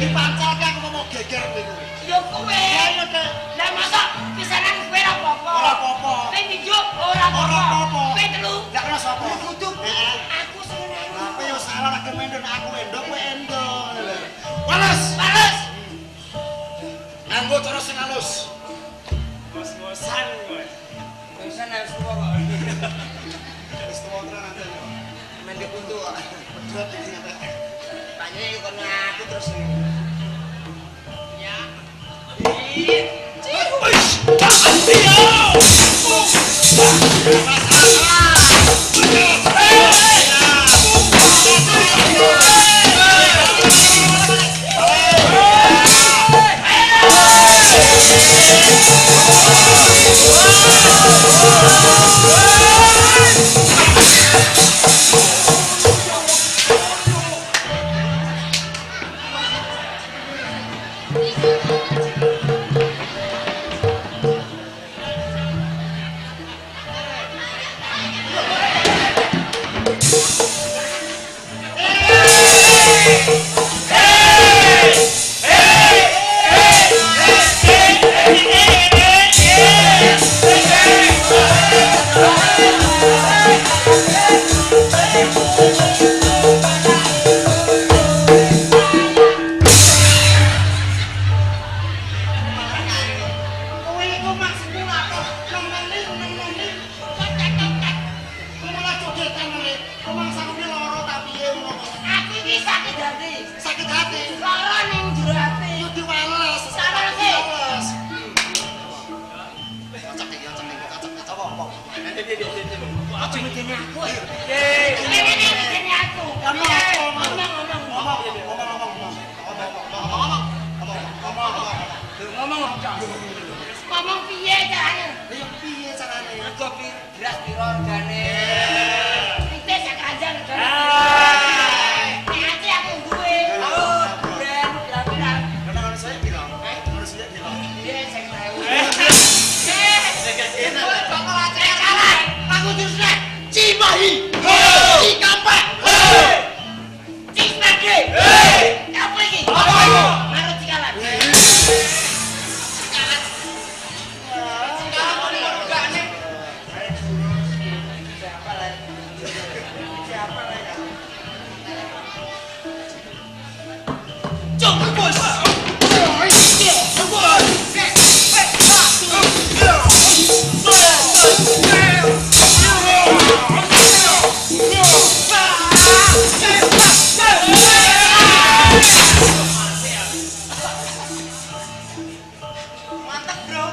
dipancalke aku mau geger kowe. Yo kowe. Lah masa pisanan kowe ora apa-apa. Ora apa-apa. Kowe njuk ora apa-apa. Kowe telu. Gak kena sapa? Kudu. Heeh. Aku seneng. Lah kowe yo salah nek mendon aku endok kowe endok. Wales. Bales. Nganggo cara sing halus. Ngos-ngosan kowe. Pisan harus kok. Wis tuwa tenan aja yo. Mendek untu kok. Pedhot iki ngene. Tanya yo kono aku terus. Ya. Wis, tahan dia. Ngomong piye carane? Ya piye carane? Rego beras piro regane? Piye sak kanjang regane? Nek ati aku duwe. Oh, duren pirang-pirang. Karena saya bilang, manusia bilang. Piye sing tahu? Bakal acara. Aku terus nek Cimahi. Cikampek. Cisnage. Apa iki? Apa iki? Marut Cikalan. Mantap, Bro.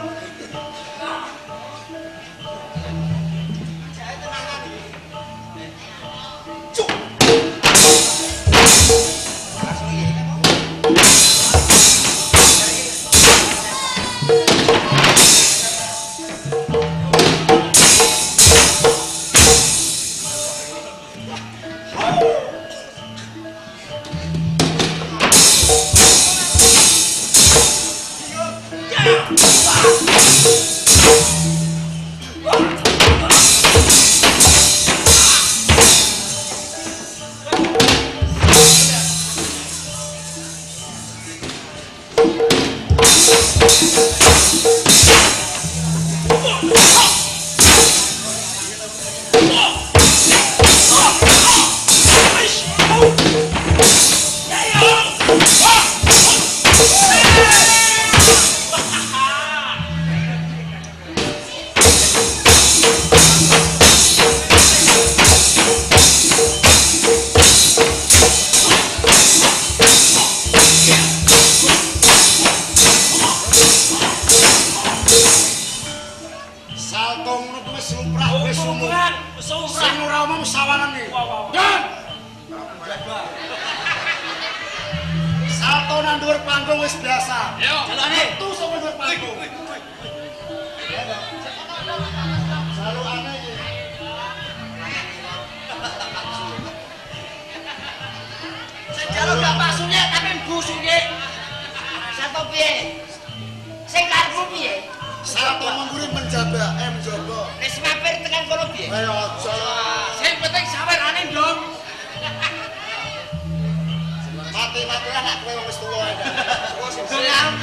Salto ngono kuwi wis lumrah, wis umum. Sing ora umum sawanan iki. Dan salto nang dhuwur panggung wis biasa. Yo, Jalane metu saka dhuwur panggung. Selalu aneh iki. Sejalo gak pasunya tapi busunya. Satu piye? Sing karepmu piye? Salto memburi menjaga, menjaga. Wis mampir tekan kono piye? Ayo aja. Sing penting sawerane, Dong. Mati-matian nek kowe wis tuwa. Iya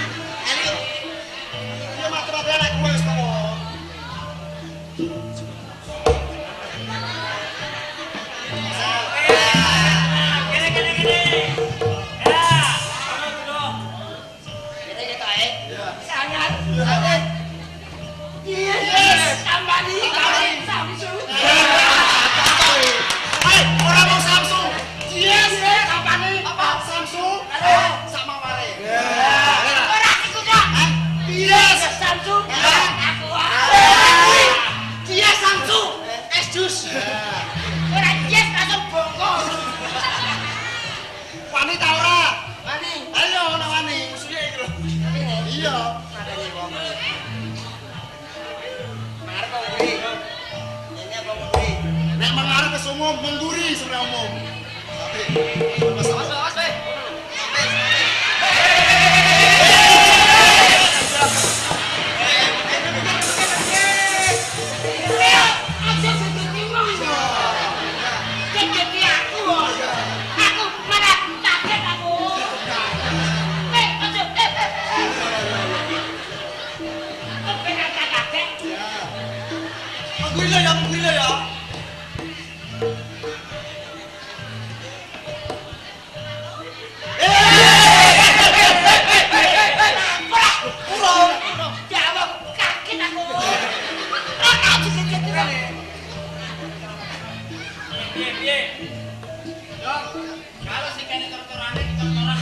mati-mati anak gue wis tau. Hai, ora mau Samsung. Yes, apane? Apa Samsung? Sama wae. Yes, Samsung. Dia Samsung. Es jus. Wani ta ora? Ayo ana wani. Musuhnya iki lho. Iya. Nek mengarep wis umum, mengguri sebenarnya umum. Tapi mengguri lah ya. Kalau si kene tortorane tortoran.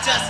Jas.